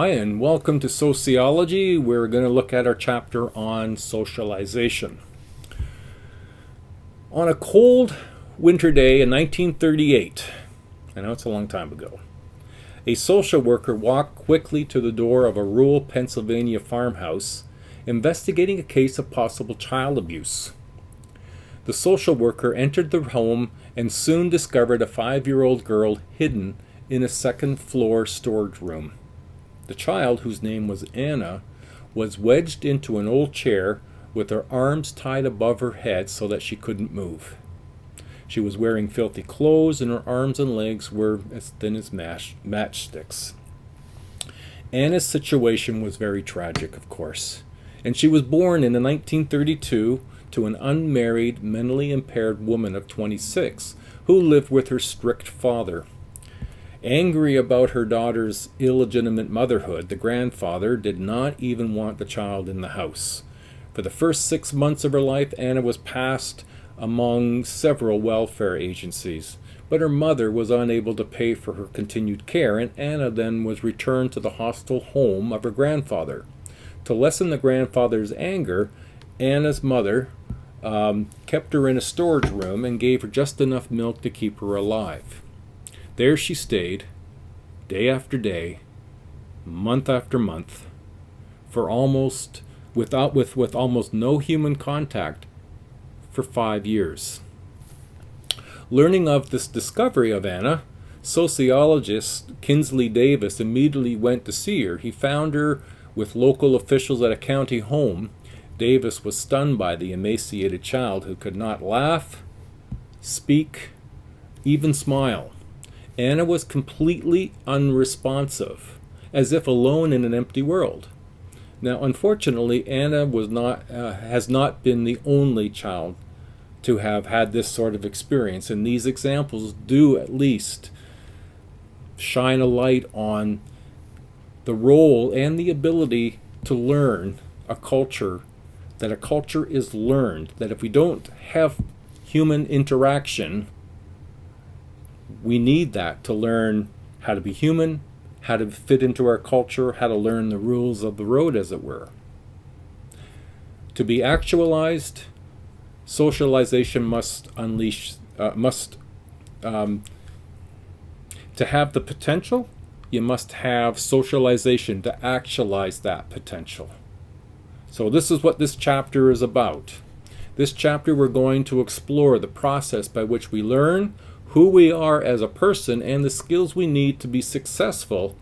Hi, and welcome to Sociology. We're going to look at our chapter on socialization. On a cold winter day in 1938, I know it's a long time ago, a social worker walked quickly to the door of a rural Pennsylvania farmhouse, investigating a case of possible child abuse. The social worker entered the home and soon discovered a 5-year-old girl hidden in a second-floor storage room. The child, whose name was Anna, was wedged into an old chair with her arms tied above her head so that she couldn't move. She was wearing filthy clothes, and her arms and legs were as thin as matchsticks. Anna's situation was very tragic, of course, and she was born in 1932 to an unmarried, mentally impaired woman of 26 who lived with her strict father. Angry about her daughter's illegitimate motherhood, the grandfather did not even want the child in the house. For the first 6 months of her life, Anna was passed among several welfare agencies, but her mother was unable to pay for her continued care, and Anna then was returned to the hostile home of her grandfather. To lessen the grandfather's anger, Anna's mother kept her in a storage room and gave her just enough milk to keep her alive. There she stayed, day after day, month after month, for with almost no human contact for 5 years. Learning of this discovery of Anna, sociologist Kinsley Davis immediately went to see her. He found her with local officials at a county home. Davis was stunned by the emaciated child who could not laugh, speak, even smile. Anna was completely unresponsive, as if alone in an empty world. Now, unfortunately, Anna has not been the only child to have had this sort of experience, and these examples do at least shine a light on the role and the ability to learn a culture, that a culture is learned, that if we don't have human interaction, we need that to learn how to be human, how to fit into our culture, how to learn the rules of the road, as it were. To be actualized, socialization must to have the potential, you must have socialization to actualize that potential. So this is what this chapter is about. This chapter we're going to explore the process by which we learn who we are as a person and the skills we need to be successful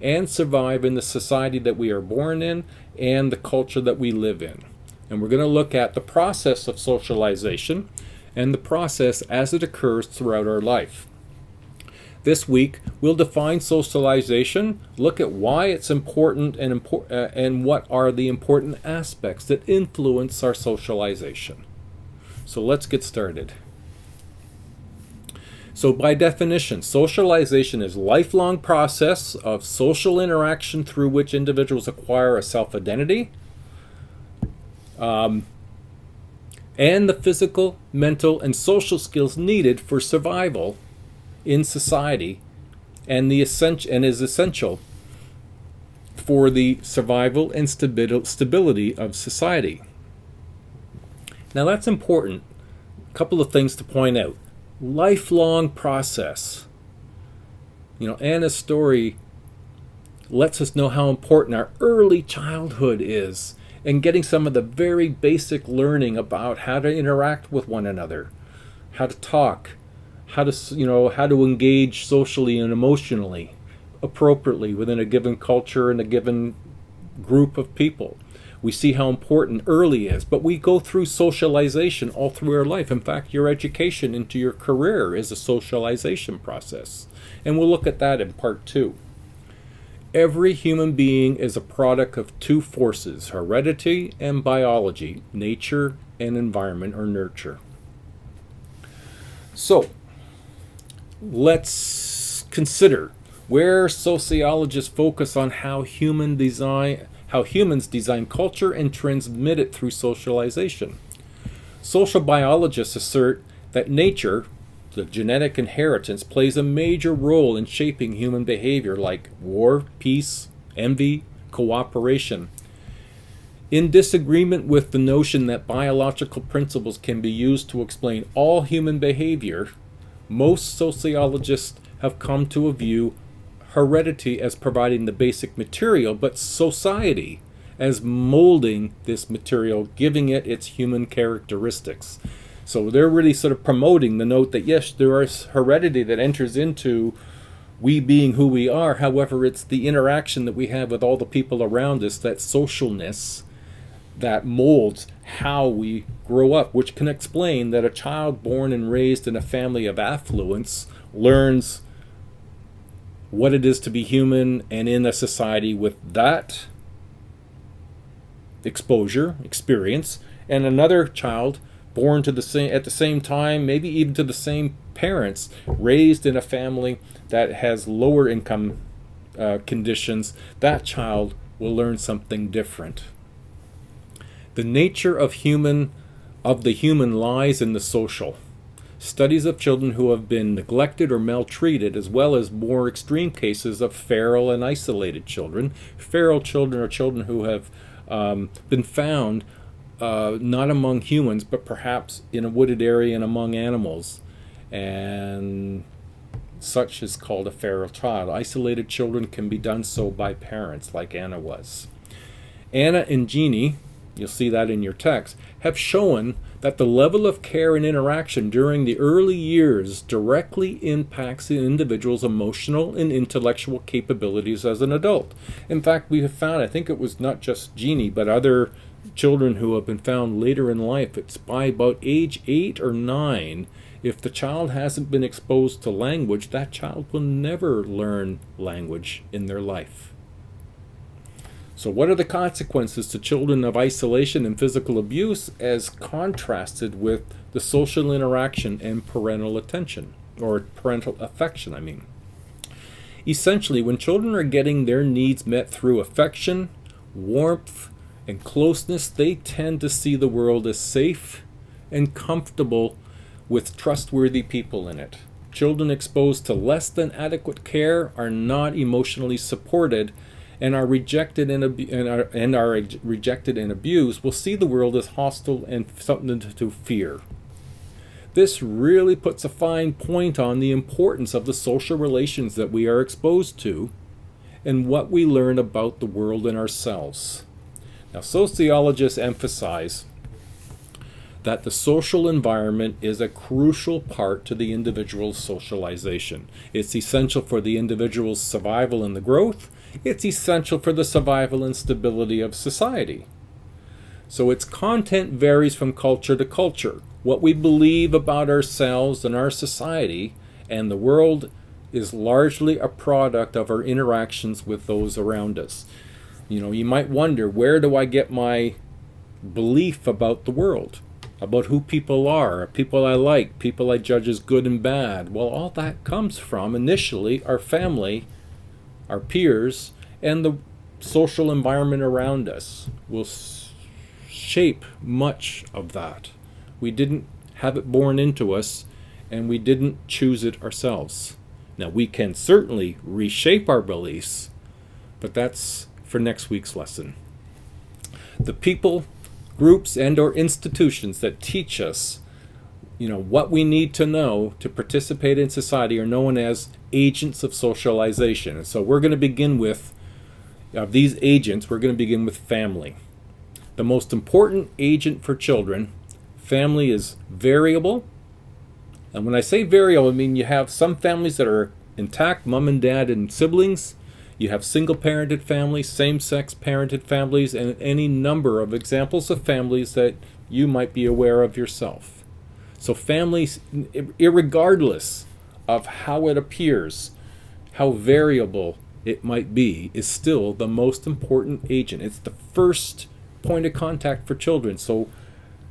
and survive in the society that we are born in and the culture that we live in. And we're going to look at the process of socialization and the process as it occurs throughout our life. This week, we'll define socialization, look at why it's important and what are the important aspects that influence our socialization. So let's get started. So by definition, socialization is a lifelong process of social interaction through which individuals acquire a self-identity and the physical, mental, and social skills needed for survival in society and is essential for the survival and stability of society. Now that's important. A couple of things to point out. Lifelong process. Anna's story lets us know how important our early childhood is and getting some of the very basic learning about how to interact with one another, how to talk, how to engage socially and emotionally appropriately within a given culture and a given group of people. We see how important early is, but we go through socialization all through our life. In fact, your education into your career is a socialization process. And we'll look at that in part 2. Every human being is a product of two forces, heredity and biology, nature and environment or nurture. So, let's consider where sociologists focus on how humans design culture and transmit it through socialization. Social biologists assert that nature, the genetic inheritance, plays a major role in shaping human behavior like war, peace, envy, cooperation. In disagreement with the notion that biological principles can be used to explain all human behavior, most sociologists have come to view heredity as providing the basic material, but society as molding this material, giving it its human characteristics. So they're really sort of promoting the note that yes, there is heredity that enters into we being who we are. However, it's the interaction that we have with all the people around us, that socialness, that molds how we grow up, which can explain that a child born and raised in a family of affluence learns what it is to be human and in a society with that experience, and another child born to the same at the same time, maybe even to the same parents, raised in a family that has lower income conditions, that child will learn something different. The nature of the human lies in the social. Studies of children who have been neglected or maltreated, as well as more extreme cases of feral and isolated children. Feral children are children who have been found not among humans, but perhaps in a wooded area and among animals. And such is called a feral child. Isolated children can be done so by parents, like Anna was. Anna and Jeannie, you'll see that in your text, have shown that the level of care and interaction during the early years directly impacts the individual's emotional and intellectual capabilities as an adult. In fact, we have found, I think it was not just Jeannie, but other children who have been found later in life, it's by about age 8 or 9, if the child hasn't been exposed to language, that child will never learn language in their life. So what are the consequences to children of isolation and physical abuse as contrasted with the social interaction and parental attention, or parental affection, I mean? Essentially, when children are getting their needs met through affection, warmth, and closeness, they tend to see the world as safe and comfortable with trustworthy people in it. Children exposed to less than adequate care are not emotionally supported and are rejected and abused, will see the world as hostile and something to fear. This really puts a fine point on the importance of the social relations that we are exposed to and what we learn about the world and ourselves. Now, sociologists emphasize that the social environment is a crucial part to the individual's socialization. It's essential for the individual's survival and the growth. It's essential for the survival and stability of society. So its content varies from culture to culture. What we believe about ourselves and our society and the world is largely a product of our interactions with those around us. You know, you might wonder, where do I get my belief about the world? About who people are, people I like, people I judge as good and bad? Well, all that comes from, initially, our family, our peers, and the social environment around us will shape much of that. We didn't have it born into us, and we didn't choose it ourselves. Now, we can certainly reshape our beliefs, but that's for next week's lesson. The people, groups, and or institutions that teach us what we need to know to participate in society are known as agents of socialization. And so we're going to begin with, of these agents, we're going to begin with family. The most important agent for children, family, is variable. And when I say variable, I mean you have some families that are intact, mom and dad and siblings. You have single-parented families, same-sex parented families, and any number of examples of families that you might be aware of yourself. So families, irregardless of how it appears, how variable it might be, is still the most important agent. It's the first point of contact for children. So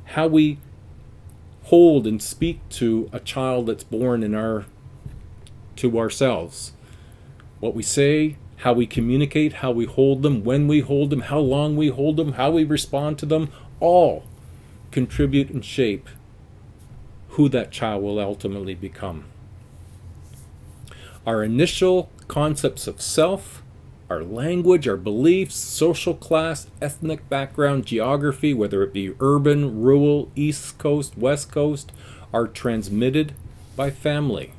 how we hold and speak to a child that's born to ourselves, what we say, how we communicate, how we hold them, when we hold them, how long we hold them, how we respond to them, all contribute and shape who that child will ultimately become. Our initial concepts of self, our language, our beliefs, social class, ethnic background, geography, whether it be urban, rural, East Coast, West Coast, are transmitted by family.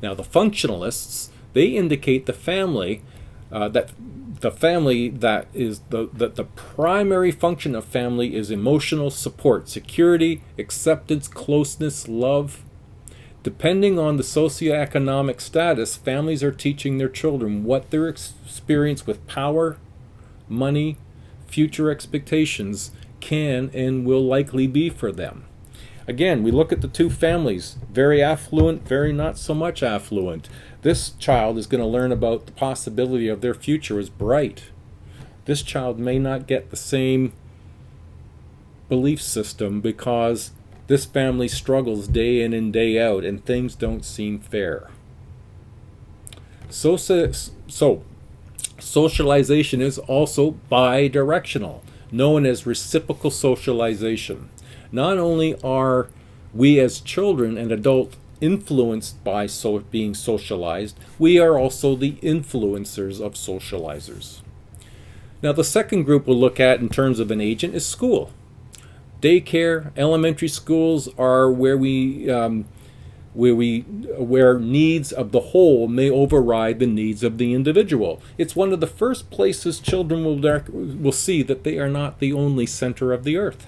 Now, the functionalists, they indicate the family that the primary function of family is emotional support, security, acceptance, closeness, love. Depending on the socioeconomic status, families are teaching their children what their experience with power, money, future expectations can and will likely be for them. Again, we look at the two families, very affluent, very not so much affluent. This child is going to learn about the possibility of their future as bright. This child may not get the same belief system because this family struggles day in and day out and things don't seem fair. So socialization is also bi-directional, known as reciprocal socialization. Not only are we as children and adults influenced by being socialized, we are also the influencers of socializers. Now, the second group we'll look at in terms of an agent is school. Daycare, elementary schools are where needs of the whole may override the needs of the individual. It's one of the first places children will see that they are not the only center of the earth.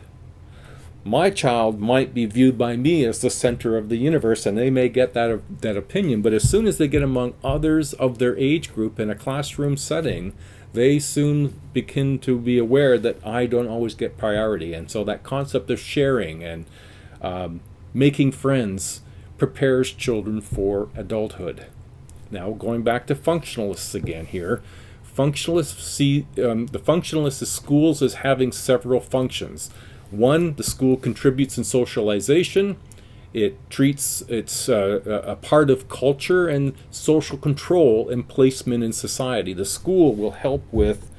My child might be viewed by me as the center of the universe, and they may get that opinion, but as soon as they get among others of their age group in a classroom setting, they soon begin to be aware that I don't always get priority. And so that concept of sharing and making friends prepares children for adulthood. Now, going back to functionalists again here, functionalists see the functionalists as schools as having several functions. One, the school contributes in socialization. It's a part of culture and social control and placement in society. The school will help with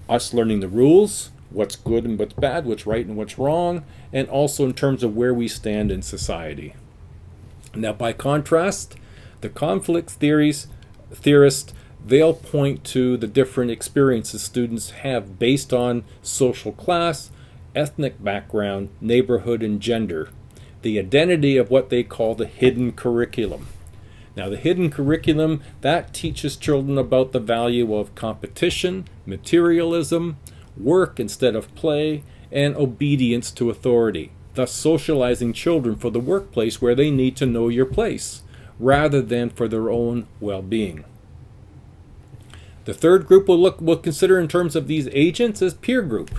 us learning the rules, what's good and what's bad, what's right and what's wrong, and also in terms of where we stand in society. Now, by contrast, the conflict theorists, they'll point to the different experiences students have based on social class, ethnic background, neighborhood, and gender. The identity of what they call the hidden curriculum. Now, the hidden curriculum, that teaches children about the value of competition, materialism, work instead of play, and obedience to authority, thus socializing children for the workplace where they need to know your place, rather than for their own well-being. The third group we'll consider in terms of these agents is peer group.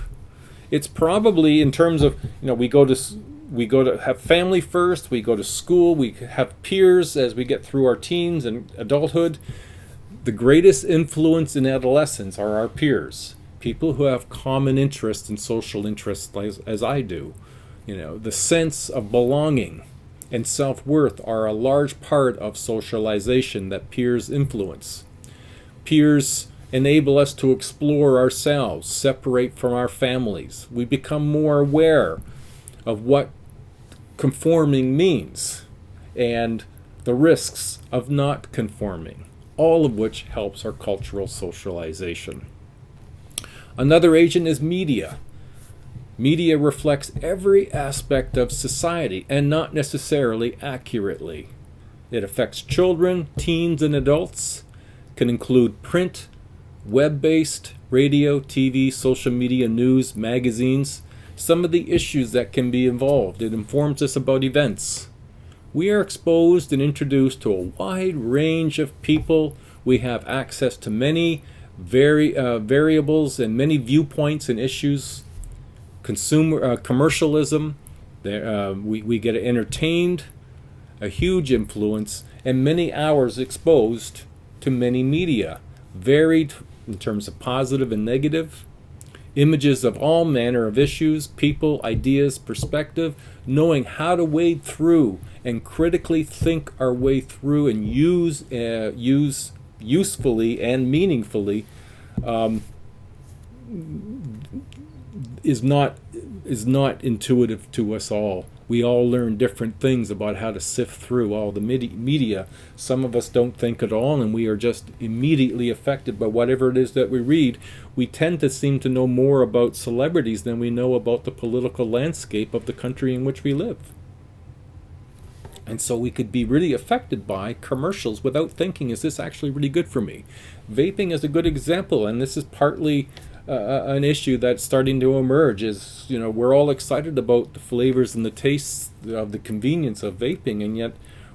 It's probably in terms of, we go to have family first, we go to school, we have peers as we get through our teens and adulthood. The greatest influence in adolescence are our peers, people who have common interests and social interests as I do. The sense of belonging and self-worth are a large part of socialization that peers influence. Peers enable us to explore ourselves, separate from our families. We become more aware of what conforming means and the risks of not conforming, all of which helps our cultural socialization. Another agent is media. Media reflects every aspect of society and not necessarily accurately. It affects children, teens, and adults, can include print, web-based, radio, TV, social media, news, magazines, some of the issues that can be involved. It informs us about events. We are exposed and introduced to a wide range of people. We have access to many variables and many viewpoints and issues. Commercialism, we get entertained, a huge influence, and many hours exposed to many media, varied in terms of positive and negative, images of all manner of issues, people, ideas, perspective, knowing how to wade through and critically think our way through and use usefully and meaningfully is not intuitive to us all. We all learn different things about how to sift through all the media. Some of us don't think at all, and we are just immediately affected by whatever it is that we read. We tend to seem to know more about celebrities than we know about the political landscape of the country in which we live. And so we could be really affected by commercials without thinking, is this actually really good for me? Vaping is a good example, and this is partly an issue that's starting to emerge. Is, we're all excited about the flavors and the tastes of the convenience of vaping, and yet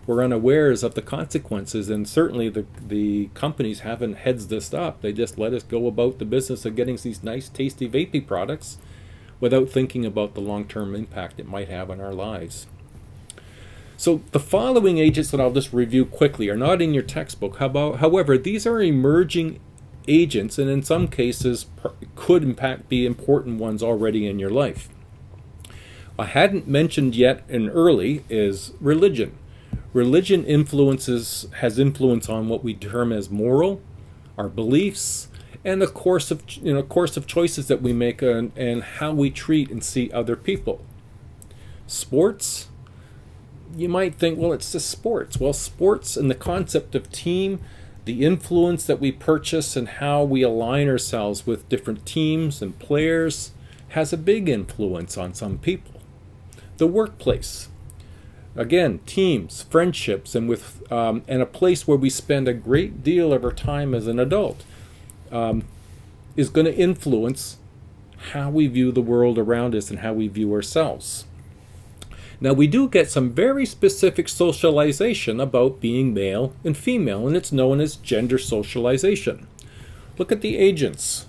we're unawares of the consequences. And certainly the companies haven't heads this up. They just let us go about the business of getting these nice, tasty vaping products without thinking about the long-term impact it might have on our lives. So the following agents that I'll just review quickly are not in your textbook. However, these are emerging agents, and in some cases could be important ones already in your life. I hadn't mentioned yet and early is religion. Religion has influence on what we term as moral, our beliefs, and the course of choices that we make and how we treat and see other people. Sports. You might think, well, it's just sports. Well, sports and the concept of team, the influence that we purchase and how we align ourselves with different teams and players has a big influence on some people. The workplace. Again, teams, friendships, and a place where we spend a great deal of our time as an adult is going to influence how we view the world around us and how we view ourselves. Now, we do get some very specific socialization about being male and female, and it's known as gender socialization. Look at the agents,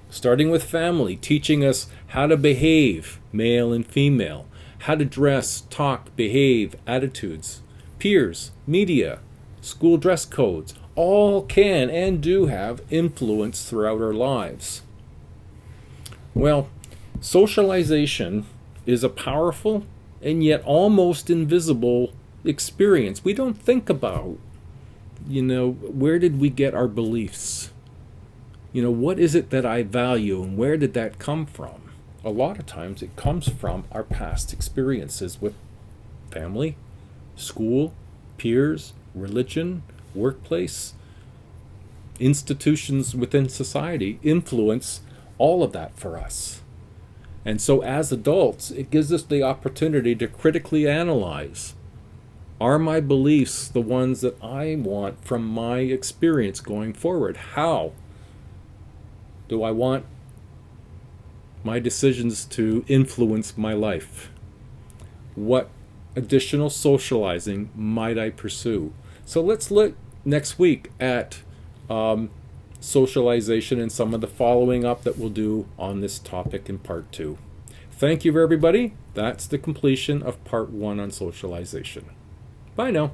starting with family, teaching us how to behave, male and female, how to dress, talk, behave, attitudes. Peers, media, school dress codes, all can and do have influence throughout our lives. Well, socialization is a powerful and yet almost invisible experience. We don't think about, where did we get our beliefs? What is it that I value and where did that come from? A lot of times it comes from our past experiences with family, school, peers, religion, workplace, institutions within society influence all of that for us. And so as adults, it gives us the opportunity to critically analyze, are my beliefs the ones that I want from my experience going forward? How do I want my decisions to influence my life? What additional socializing might I pursue? So let's look next week at socialization and some of the following up that we'll do on this topic in part 2. Thank you, everybody. That's the completion of part 1 on socialization. Bye now.